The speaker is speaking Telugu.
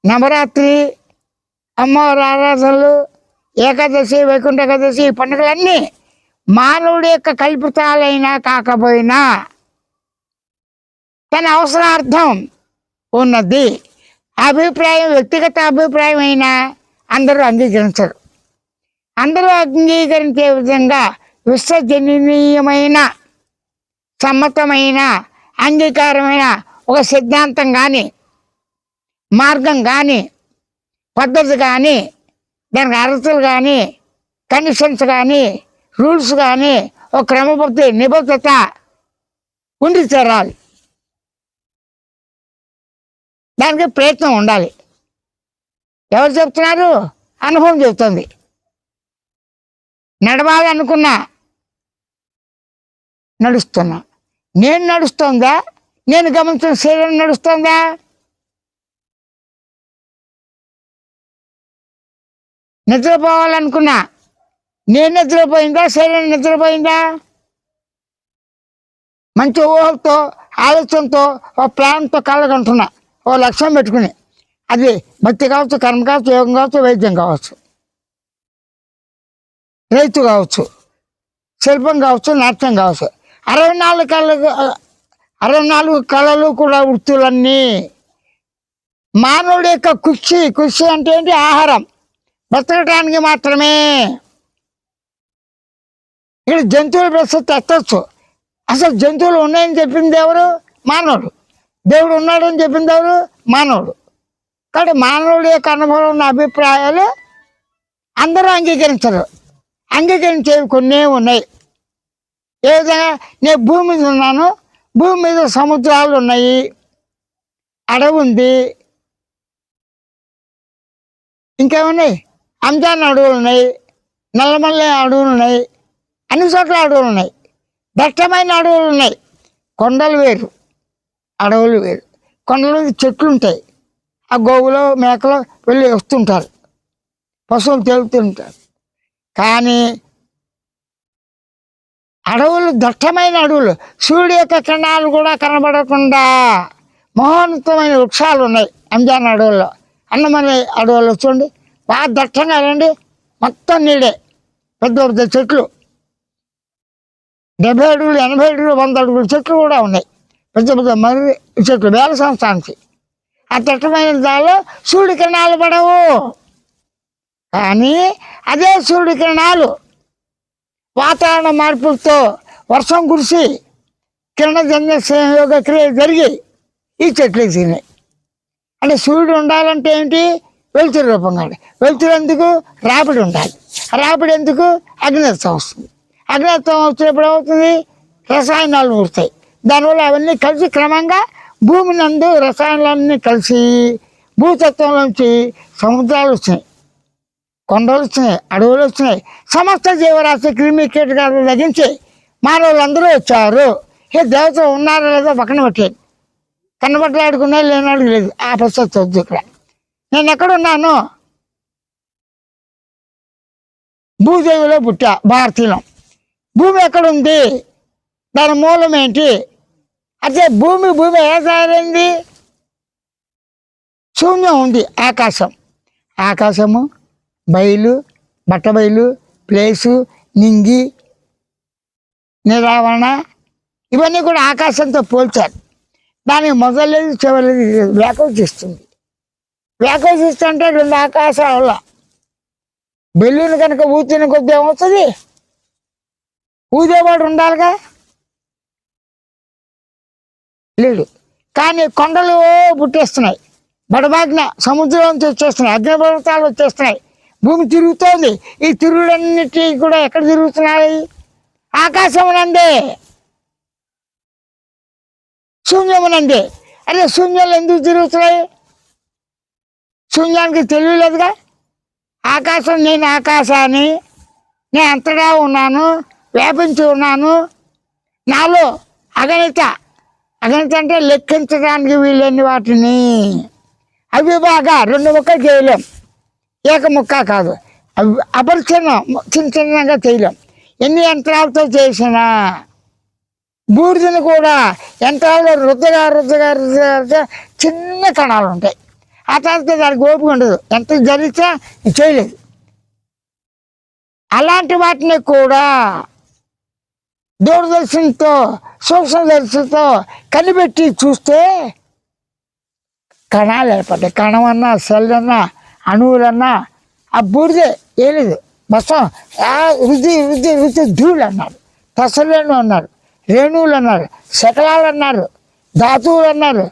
నవరాత్రి, అమ్మవారి ఆరాధనలు, ఏకాదశి, వైకుంఠ ఏకాదశి, ఈ పండుగలన్నీ మానవుడి యొక్క కల్పితాలైనా కాకపోయినా తన అవసరార్థం ఉన్నది. అభిప్రాయం వ్యక్తిగత అభిప్రాయం అయినా అందరూ అంగీకరించరు. అందరూ అంగీకరించే విధంగా విశ్వజనీయమైన సమ్మతమైన అంగీకారమైన ఒక సిద్ధాంతం కానీ, మార్గం కానీ, పద్ధతి కానీ, దానికి అర్హతలు కానీ, కండిషన్స్ కానీ, రూల్స్ కానీ, ఒక క్రమబద్ధ నిబద్ధత ఉండి తీరాలి. దానికి ప్రయత్నం ఉండాలి. ఎవరు చెప్తున్నారు? అనుభవం చెబుతుంది. నడవాలి అనుకున్నా నడుస్తున్నా. నేను నడుస్తుందా? నేను గమనించిన శరీరం నడుస్తుందా? నిద్రపోవాలనుకున్నా నేను నిద్రపోయిందా? శరీరం నిద్రపోయిందా? మంచి ఊహలతో, ఆలోచనతో, ఓ ప్లాన్తో కళ్ళగంటున్నా, ఓ లక్ష్యం పెట్టుకుని, అది భక్తి కావచ్చు, కర్మ కావచ్చు, యోగం కావచ్చు, వైద్యం కావచ్చు, రైతు కావచ్చు, శిల్పం కావచ్చు, నాట్యం కావచ్చు, 64 కళలు కూడా వృత్తులన్నీ మానవుడి యొక్క కృషి అంటే ఏంటి? ఆహారం, బ్రతకటానికి మాత్రమే. ఇక్కడ జంతువుల ప్రస్తుతం ఎత్తచ్చు. అసలు జంతువులు ఉన్నాయని చెప్పింది ఎవరు? మానవుడు. దేవుడు ఉన్నాడని చెప్పింది ఎవరు? మానవుడు. కాబట్టి మానవుడి యొక్క అనుభవం ఉన్న అభిప్రాయాలు అందరూ అంగీకరించరు. అంగీకరించేవి కొన్ని ఉన్నాయి. ఏ విధంగా? నేను భూమి మీద ఉన్నాను, భూమి మీద సముద్రాలు ఉన్నాయి, అడవి ఉంది, ఇంకేమున్నాయి? అంజాన్ అడవులు ఉన్నాయి, నల్లమల్ల అడవులు ఉన్నాయి, అన్ని చోట్ల అడవులు ఉన్నాయి, దట్టమైన అడవులు ఉన్నాయి. కొండలు వేరు, అడవులు వేరు. కొండల మీద చెట్లు ఉంటాయి, ఆ గోవులు మేకలు వెళ్ళి వస్తుంటారు, పశువులు తేలుతుంటారు. కానీ అడవులు, దట్టమైన అడవులు, సూర్యుడి యొక్క కిరణాలు కూడా కనబడకుండా మహోన్నతమైన వృక్షాలు ఉన్నాయి అంజాన్ అడవుల్లో. అన్నమనే అడవుల్లో చూడండి, బాగా దట్టంగా రండి, మొత్తం నీడే, పెద్ద పెద్ద చెట్లు, 70 అడుగులు, 80 అడుగులు, 100 అడుగులు చెట్లు కూడా ఉన్నాయి, పెద్ద పెద్ద మర్రి చెట్లు, వేల సంవత్సరానికి. ఆ దట్టమైన దానిలో సూర్యుడి కిరణాలు పడవు. కానీ అదే సూర్యుడి కిరణాలు వాతావరణ మార్పులతో వర్షం కురిసి కిరణజన్య సంయోగ క్రియ జరిగి ఈ చెట్లు తిన్నాయి. అంటే సూర్యుడు ఉండాలంటే ఏంటి? వెలుతురు రూపంగా. వెలుతురు ఎందుకు? రాపిడి ఉండాలి. రాపిడి ఎందుకు? అగ్నిత్వం వస్తుంది. అగ్నిత్వం వచ్చినప్పుడు ఏమవుతుంది? రసాయనాలు ఊరుతాయి. దానివల్ల అవన్నీ కలిసి క్రమంగా భూమి నందు రసాయనాలన్నీ కలిసి భూతత్వంలోంచి సముద్రాలు వచ్చినాయి, కొండలు వచ్చినాయి, అడవులు వచ్చినాయి. సమస్త జీవరాశి, క్రిమి కీటకాలు తగ్గించి మానవులందరూ వచ్చారు. ఏ దేవతలు ఉన్నారో లేదో పక్కన పెట్టేది, కనబట్లాడుకునే లేనాడు లేదు. ఆ ప్రసక్తి వద్దు. ఇక్కడ నేను ఎక్కడున్నాను? భూదేవిలో పుట్టా, భారతీయం. భూమి ఎక్కడుంది? దాని మూలం ఏంటి? అదే భూమి ఏ తయారైంది? శూన్యం ఉంది. ఆకాశము, బయలు, బట్టబయలు, ప్లేసు, నింగి, నిరావరణ, ఇవన్నీ కూడా ఆకాశంతో పోల్చారు. దానికి మొదలేదు చివరిది వ్యాకోచిస్తుంది. వ్యాకోచిస్తుంటే 2 ఆకాశాల బెల్లుని కనుక ఊతిన కొద్ది ఏమవుతుంది? ఊదేవాడు ఉండాలిగా, లేడు. కానీ కొండలు పుట్టేస్తున్నాయి, బడబాగ్న సముద్రం నుంచి వచ్చేస్తున్నాయి, అగ్నిపర్వతాలు వచ్చేస్తున్నాయి, భూమి తిరుగుతోంది. ఈ తిరుగులన్నిటి కూడా ఎక్కడ తిరుగుతున్నాయి? ఆకాశమునందే, శూన్యమునందే. అదే శూన్యాలు ఎందుకు తిరుగుతున్నాయి? శూన్యానికి తెలియలేదుగా. ఆకాశం, నేను ఆకాశాన్ని, నేను అంతటా ఉన్నాను, వ్యాపించి ఉన్నాను. నాలో అగణిత అంటే లెక్కించడానికి వీళ్ళని వాటిని అవి బాగా 2 ముక్కలు చేయలేం, ఏక ముక్క కాదు, అవి అపరిచ్ఛిన్నం, చిన్నగా చేయలేం. ఎన్ని యంత్రాలతో చేసినా బూడిదని కూడా యంత్రాల్లో రుద్దగా చిన్న కణాలు ఉంటాయి. ఆ తర్వాత దానికి ఓపిక ఉండదు, ఎంత జరిగితే చేయలేదు. అలాంటి వాటిని కూడా దూరదర్శనంతో సూక్ష్మదర్శితో కనిపెట్టి చూస్తే కణాలు ఏర్పడ్డాయి. కణమన్నా సెల్ అన్నా అణువులన్నా ఆ బూడిదే ఏలేదు మొత్తం. రుచి రుచి రుచి ధూళి అన్నారు, తసలేను అన్నారు, రేణువులు అన్నారు, శకలాలు అన్నారు, ధాతువులు అన్నారు,